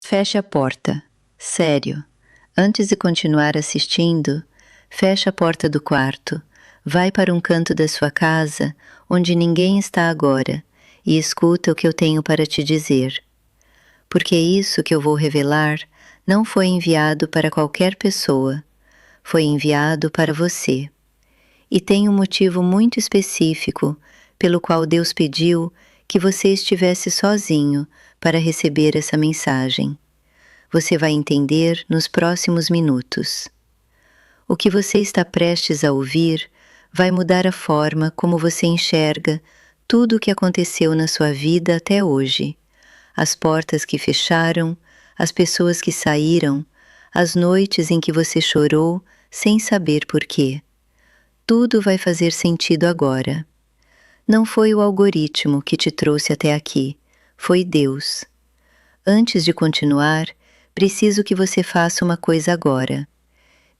Feche a porta. Sério. Antes de continuar assistindo, feche a porta do quarto, vai para um canto da sua casa onde ninguém está agora e escuta o que eu tenho para te dizer. Porque isso que eu vou revelar não foi enviado para qualquer pessoa, foi enviado para você. E tem um motivo muito específico pelo qual Deus pediu que você estivesse sozinho para receber essa mensagem. Você vai entender nos próximos minutos. O que você está prestes a ouvir vai mudar a forma como você enxerga tudo o que aconteceu na sua vida até hoje. As portas que fecharam, as pessoas que saíram, as noites em que você chorou sem saber por quê. Tudo vai fazer sentido agora. Não foi o algoritmo que te trouxe até aqui, foi Deus. Antes de continuar, preciso que você faça uma coisa agora.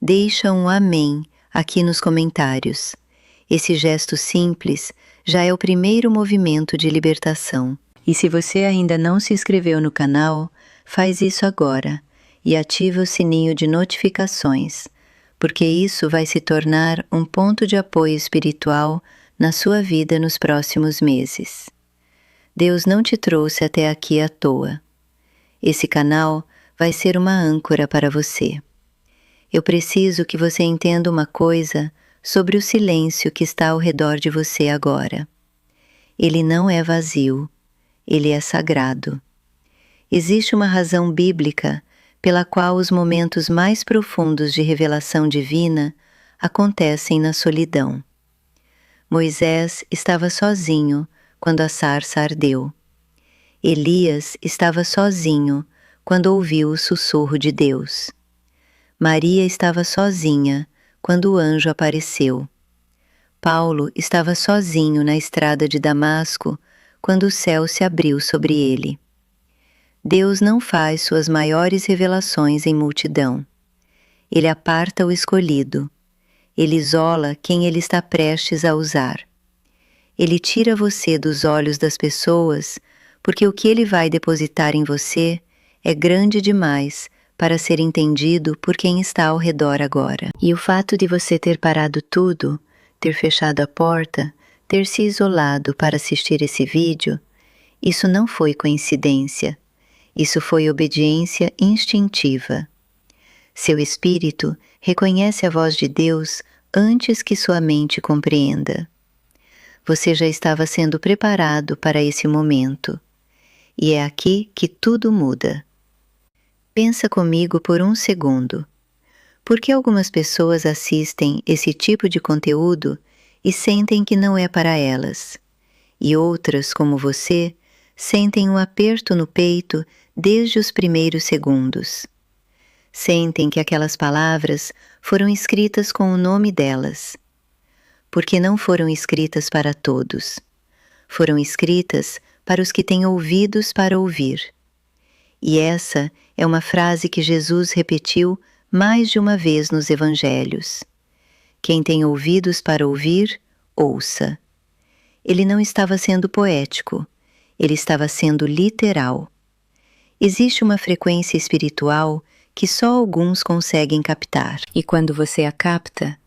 Deixa um amém aqui nos comentários. Esse gesto simples já é o primeiro movimento de libertação. E se você ainda não se inscreveu no canal, faz isso agora e ativa o sininho de notificações, porque isso vai se tornar um ponto de apoio espiritual na sua vida nos próximos meses. Deus não te trouxe até aqui à toa. Esse canal vai ser uma âncora para você. Eu preciso que você entenda uma coisa sobre o silêncio que está ao redor de você agora. Ele não é vazio, ele é sagrado. Existe uma razão bíblica pela qual os momentos mais profundos de revelação divina acontecem na solidão. Moisés estava sozinho quando a sarça ardeu. Elias estava sozinho quando ouviu o sussurro de Deus. Maria estava sozinha quando o anjo apareceu. Paulo estava sozinho na estrada de Damasco quando o céu se abriu sobre ele. Deus não faz suas maiores revelações em multidão. Ele aparta o escolhido. Ele isola quem ele está prestes a usar. Ele tira você dos olhos das pessoas porque o que ele vai depositar em você é grande demais para ser entendido por quem está ao redor agora. E o fato de você ter parado tudo, ter fechado a porta, ter se isolado para assistir esse vídeo, isso não foi coincidência. Isso foi obediência instintiva. Seu espírito reconhece a voz de Deus antes que sua mente compreenda. Você já estava sendo preparado para esse momento. E é aqui que tudo muda. Pensa comigo por um segundo. Por que algumas pessoas assistem esse tipo de conteúdo e sentem que não é para elas? E outras, como você, sentem um aperto no peito desde os primeiros segundos. Sentem que aquelas palavras foram escritas com o nome delas. Porque não foram escritas para todos. Foram escritas para os que têm ouvidos para ouvir. E essa é uma frase que Jesus repetiu mais de uma vez nos evangelhos. Quem tem ouvidos para ouvir, ouça. Ele não estava sendo poético, ele estava sendo literal. Existe uma frequência espiritual que só alguns conseguem captar. E quando você a capta,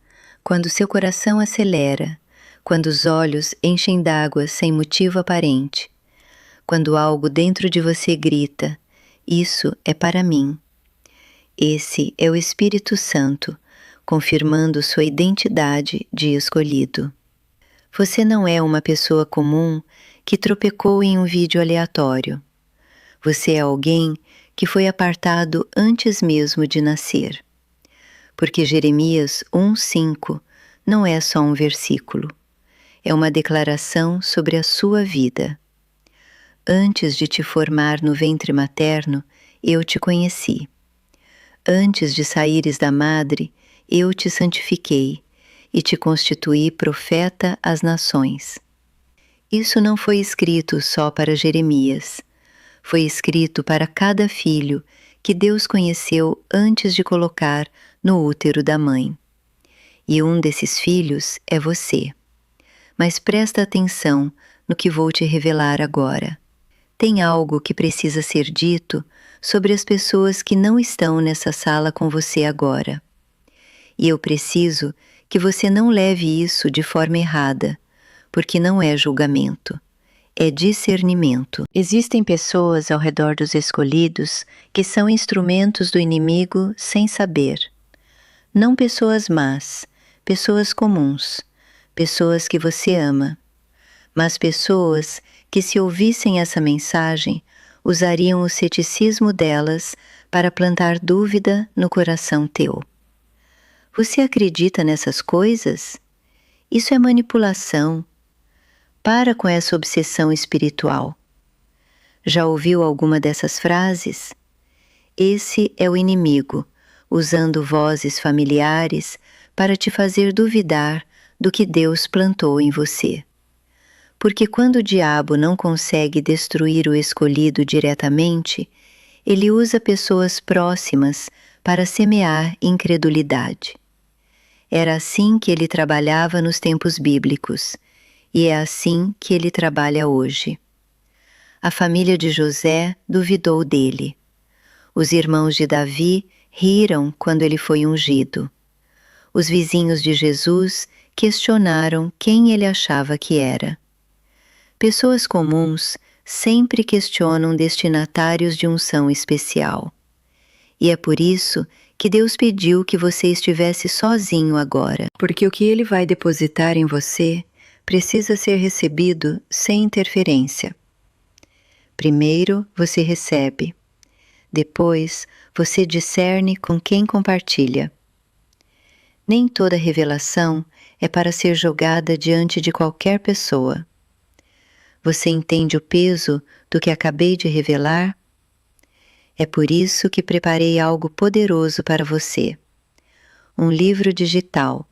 quando seu coração acelera, quando os olhos enchem d'água sem motivo aparente, quando algo dentro de você grita, isso é para mim. Esse é o Espírito Santo, confirmando sua identidade de escolhido. Você não é uma pessoa comum que tropecou em um vídeo aleatório. Você é alguém que foi apartado antes mesmo de nascer. Porque Jeremias 1:5 não é só um versículo. É uma declaração sobre a sua vida. Antes de te formar no ventre materno, eu te conheci. Antes de saíres da madre, eu te santifiquei e te constituí profeta às nações. Isso não foi escrito só para Jeremias. Foi escrito para cada filho que Deus conheceu antes de colocar no útero da mãe. E um desses filhos é você. Mas presta atenção no que vou te revelar agora. Tem algo que precisa ser dito sobre as pessoas que não estão nessa sala com você agora. E eu preciso que você não leve isso de forma errada, porque não é julgamento, é discernimento. Existem pessoas ao redor dos escolhidos que são instrumentos do inimigo sem saber. Não pessoas más, pessoas comuns, pessoas que você ama, mas pessoas que, se ouvissem essa mensagem, usariam o ceticismo delas para plantar dúvida no coração teu. Você acredita nessas coisas? Isso é manipulação. Para com essa obsessão espiritual. Já ouviu alguma dessas frases? Esse é o inimigo, usando vozes familiares para te fazer duvidar do que Deus plantou em você. Porque quando o diabo não consegue destruir o escolhido diretamente, ele usa pessoas próximas para semear incredulidade. Era assim que ele trabalhava nos tempos bíblicos, e é assim que ele trabalha hoje. A família de José duvidou dele. Os irmãos de Davi riram quando ele foi ungido. Os vizinhos de Jesus questionaram quem ele achava que era. Pessoas comuns sempre questionam destinatários de unção especial. E é por isso que Deus pediu que você estivesse sozinho agora, porque o que Ele vai depositar em você precisa ser recebido sem interferência. Primeiro você recebe, depois você discerne com quem compartilha. Nem toda revelação é para ser jogada diante de qualquer pessoa. Você entende o peso do que acabei de revelar? É por isso que preparei algo poderoso para você. Um livro digital,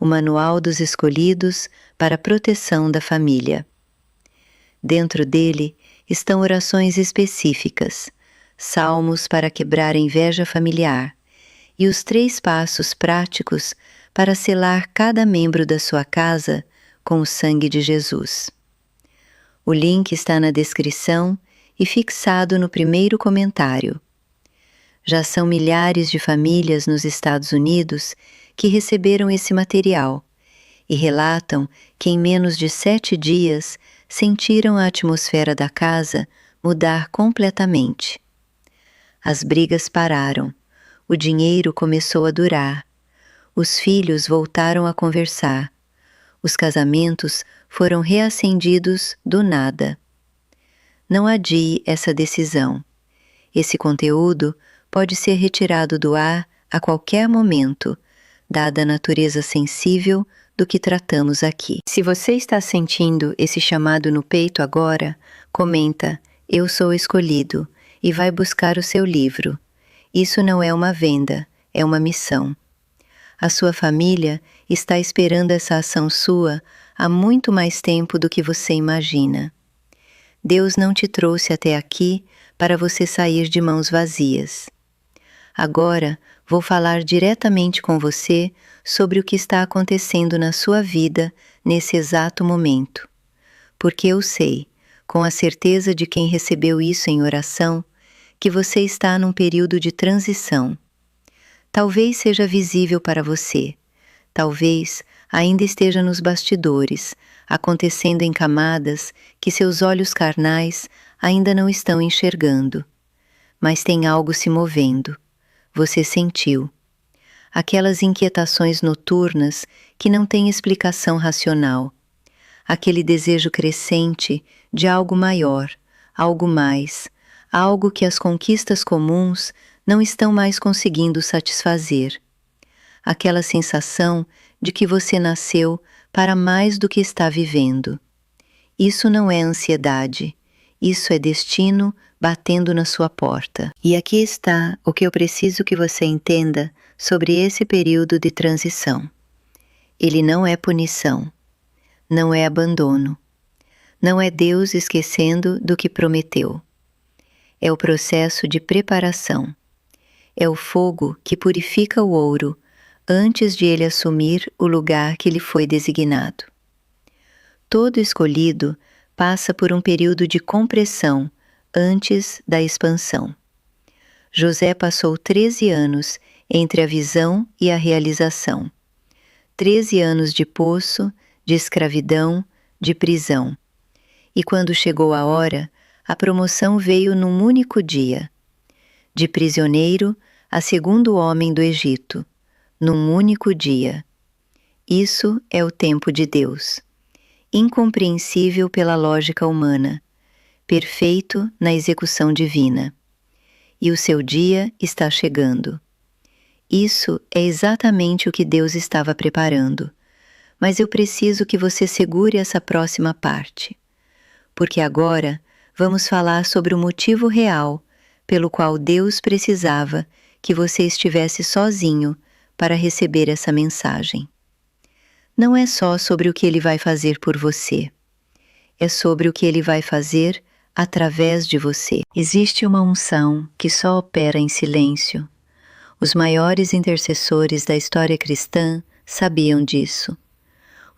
o Manual dos Escolhidos para a Proteção da Família. Dentro dele estão orações específicas, salmos para quebrar a inveja familiar e os 3 passos práticos para selar cada membro da sua casa com o sangue de Jesus. O link está na descrição e fixado no primeiro comentário. Já são milhares de famílias nos Estados Unidos que receberam esse material e relatam que em menos de 7 dias sentiram a atmosfera da casa mudar completamente. As brigas pararam, o dinheiro começou a durar, os filhos voltaram a conversar, os casamentos foram reacendidos do nada. Não adie essa decisão. Esse conteúdo pode ser retirado do ar a qualquer momento, dada a natureza sensível do que tratamos aqui. Se você está sentindo esse chamado no peito agora, comenta "Eu sou escolhido" e vai buscar o seu livro. Isso não é uma venda, é uma missão. A sua família está esperando essa ação sua há muito mais tempo do que você imagina. Deus não te trouxe até aqui para você sair de mãos vazias. Agora vou falar diretamente com você sobre o que está acontecendo na sua vida nesse exato momento. Porque eu sei, com a certeza de quem recebeu isso em oração, que você está num período de transição. Talvez seja visível para você, talvez ainda esteja nos bastidores, acontecendo em camadas que seus olhos carnais ainda não estão enxergando. Mas tem algo se movendo. Você sentiu. Aquelas inquietações noturnas que não têm explicação racional. Aquele desejo crescente de algo maior, algo mais, algo que as conquistas comuns não estão mais conseguindo satisfazer. Aquela sensação de que você nasceu para mais do que está vivendo. Isso não é ansiedade, isso é destino batendo na sua porta. E aqui está o que eu preciso que você entenda sobre esse período de transição. Ele não é punição, não é abandono, não é Deus esquecendo do que prometeu. É o processo de preparação. É o fogo que purifica o ouro antes de ele assumir o lugar que lhe foi designado. Todo escolhido passa por um período de compressão antes da expansão. José passou 13 anos entre a visão e a realização. 13 anos de poço, de escravidão, de prisão. E quando chegou a hora, a promoção veio num único dia. De prisioneiro a segundo homem do Egito, num único dia. Isso é o tempo de Deus, incompreensível pela lógica humana, perfeito na execução divina. E o seu dia está chegando. Isso é exatamente o que Deus estava preparando, mas eu preciso que você segure essa próxima parte, porque agora vamos falar sobre o motivo real pelo qual Deus precisava que você estivesse sozinho para receber essa mensagem. Não é só sobre o que Ele vai fazer por você, é sobre o que Ele vai fazer através de você. Existe uma unção que só opera em silêncio. Os maiores intercessores da história cristã sabiam disso.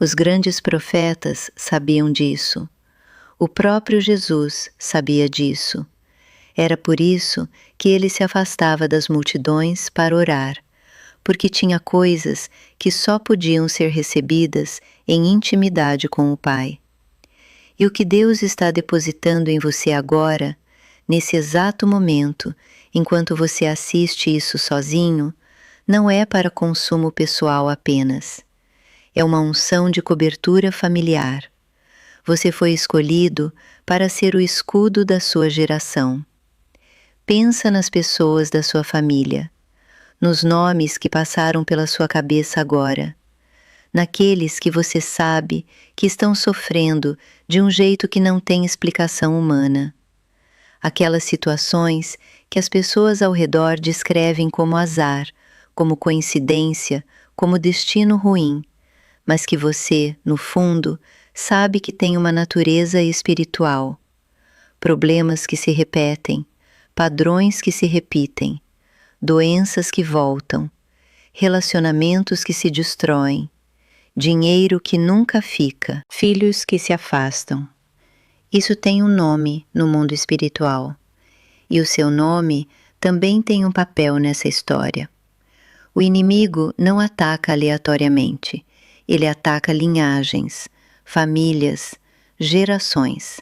Os grandes profetas sabiam disso. O próprio Jesus sabia disso. Era por isso que ele se afastava das multidões para orar, porque tinha coisas que só podiam ser recebidas em intimidade com o Pai. E o que Deus está depositando em você agora, nesse exato momento, enquanto você assiste isso sozinho, não é para consumo pessoal apenas. É uma unção de cobertura familiar. Você foi escolhido para ser o escudo da sua geração. Pensa nas pessoas da sua família, nos nomes que passaram pela sua cabeça agora, naqueles que você sabe que estão sofrendo de um jeito que não tem explicação humana. Aquelas situações que as pessoas ao redor descrevem como azar, como coincidência, como destino ruim, mas que você, no fundo, sabe que tem uma natureza espiritual. Problemas que se repetem, padrões que se repitem, doenças que voltam, relacionamentos que se destroem, dinheiro que nunca fica, filhos que se afastam. Isso tem um nome no mundo espiritual, e o seu nome também tem um papel nessa história. O inimigo não ataca aleatoriamente, ele ataca linhagens, famílias, gerações,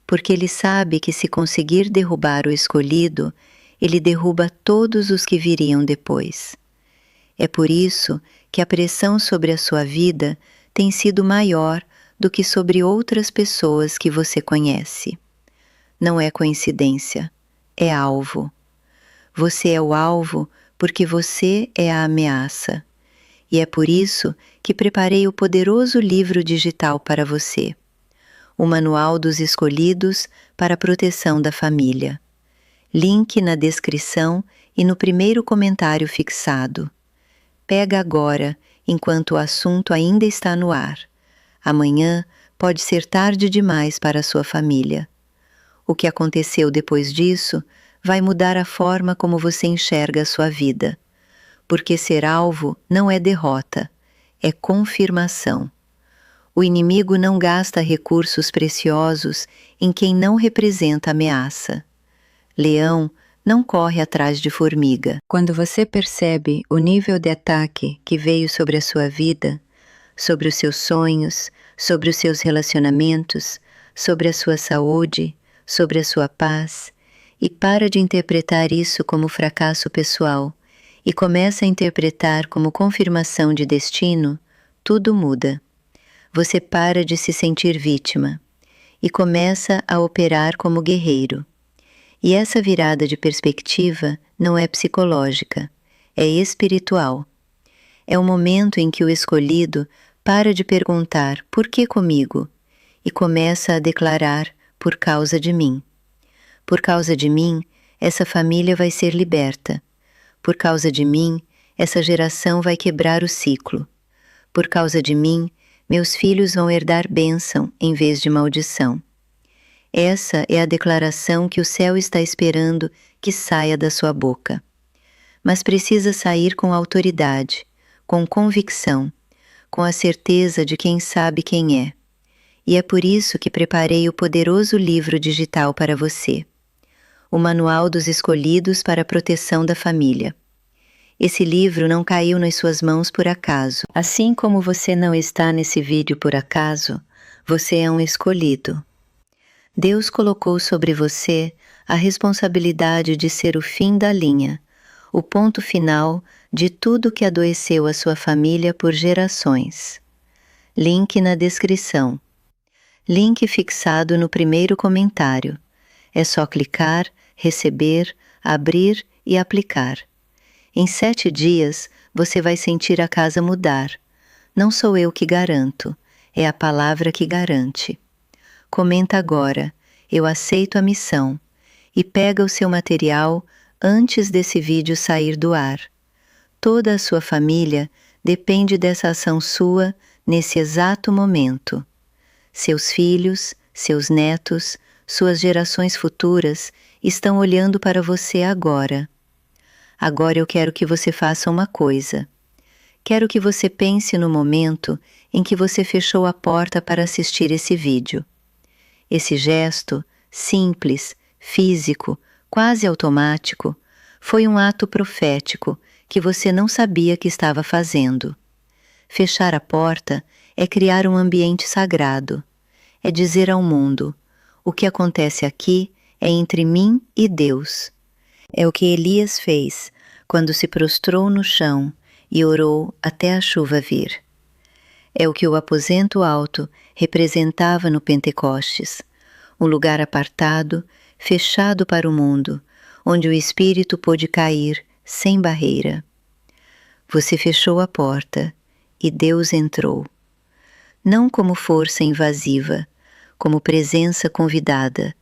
porque ele sabe que se conseguir derrubar o escolhido, ele derruba todos os que viriam depois. É por isso que a pressão sobre a sua vida tem sido maior do que sobre outras pessoas que você conhece. Não é coincidência, é alvo. Você é o alvo porque você é a ameaça. E é por isso que preparei o poderoso livro digital para você. O Manual dos Escolhidos para a Proteção da Família. Link na descrição e no primeiro comentário fixado. Pega agora, enquanto o assunto ainda está no ar. Amanhã pode ser tarde demais para a sua família. O que aconteceu depois disso vai mudar a forma como você enxerga a sua vida. Porque ser alvo não é derrota, é confirmação. O inimigo não gasta recursos preciosos em quem não representa ameaça. Leão não corre atrás de formiga. Quando você percebe o nível de ataque que veio sobre a sua vida, sobre os seus sonhos, sobre os seus relacionamentos, sobre a sua saúde, sobre a sua paz, e para de interpretar isso como fracasso pessoal e começa a interpretar como confirmação de destino, tudo muda. Você para de se sentir vítima e começa a operar como guerreiro. E essa virada de perspectiva não é psicológica, é espiritual. É o momento em que o escolhido para de perguntar por que comigo e começa a declarar por causa de mim. Por causa de mim, essa família vai ser liberta. Por causa de mim, essa geração vai quebrar o ciclo. Por causa de mim, meus filhos vão herdar bênção em vez de maldição. Essa é a declaração que o céu está esperando que saia da sua boca. Mas precisa sair com autoridade, com convicção, com a certeza de quem sabe quem é. E é por isso que preparei o poderoso livro digital para você. o Manual dos Escolhidos para a Proteção da Família. Esse livro não caiu nas suas mãos por acaso. Assim como você não está nesse vídeo por acaso, você é um escolhido. Deus colocou sobre você a responsabilidade de ser o fim da linha, o ponto final de tudo que adoeceu a sua família por gerações. Link na descrição. Link fixado no primeiro comentário. É só clicar, receber, abrir e aplicar. Em 7 dias, você vai sentir a casa mudar. Não sou eu que garanto, é a palavra que garante. Comenta agora, eu aceito a missão, e pega o seu material antes desse vídeo sair do ar. Toda a sua família depende dessa ação sua nesse exato momento. Seus filhos, seus netos, suas gerações futuras estão olhando para você agora. Agora eu quero que você faça uma coisa. Quero que você pense no momento em que você fechou a porta para assistir esse vídeo. Esse gesto, simples, físico, quase automático, foi um ato profético que você não sabia que estava fazendo. Fechar a porta é criar um ambiente sagrado. É dizer ao mundo: o que acontece aqui é entre mim e Deus. É o que Elias fez quando se prostrou no chão e orou até a chuva vir. É o que o aposento alto representava no Pentecostes, um lugar apartado, fechado para o mundo, onde o Espírito pôde cair sem barreira. Você fechou a porta e Deus entrou. Não como força invasiva, como presença convidada,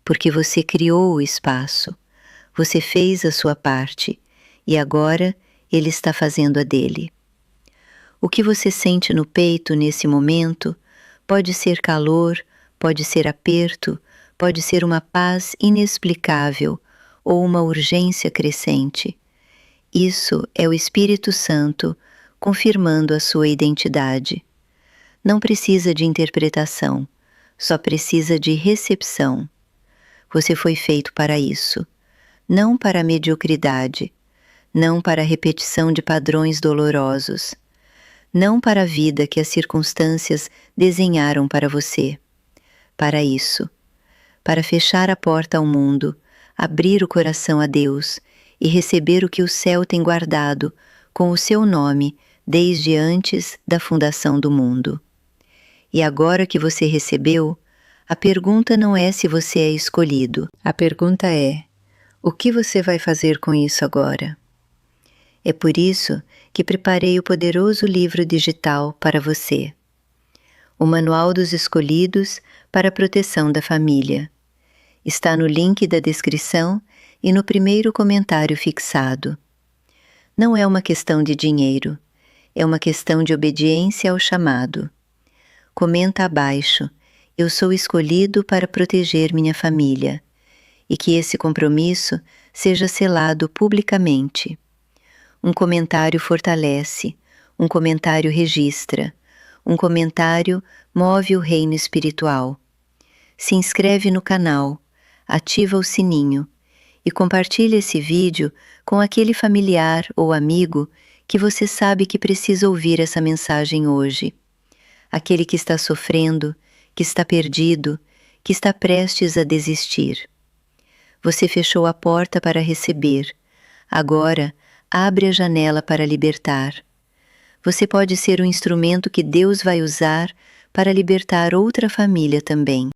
porque você criou o espaço, você fez a sua parte e agora Ele está fazendo a dele. O que você sente no peito nesse momento pode ser calor, pode ser aperto, pode ser uma paz inexplicável ou uma urgência crescente. Isso é o Espírito Santo confirmando a sua identidade. Não precisa de interpretação, só precisa de recepção. Você foi feito para isso, não para a mediocridade, não para a repetição de padrões dolorosos, não para a vida que as circunstâncias desenharam para você. Para isso, para fechar a porta ao mundo, abrir o coração a Deus e receber o que o céu tem guardado com o seu nome desde antes da fundação do mundo. E agora que você recebeu, a pergunta não é se você é escolhido. A pergunta é: o que você vai fazer com isso agora? É por isso que preparei o poderoso livro digital para você. O Manual dos Escolhidos para a Proteção da Família. Está no link da descrição e no primeiro comentário fixado. Não é uma questão de dinheiro, é uma questão de obediência ao chamado. Comenta abaixo: eu sou escolhido para proteger minha família, e que esse compromisso seja selado publicamente. Um comentário fortalece, um comentário registra, um comentário move o reino espiritual. Se inscreve no canal, ativa o sininho e compartilha esse vídeo com aquele familiar ou amigo que você sabe que precisa ouvir essa mensagem hoje. Aquele que está sofrendo, que está perdido, que está prestes a desistir. Você fechou a porta para receber. Agora, abre a janela para libertar. Você pode ser o instrumento que Deus vai usar para libertar outra família também.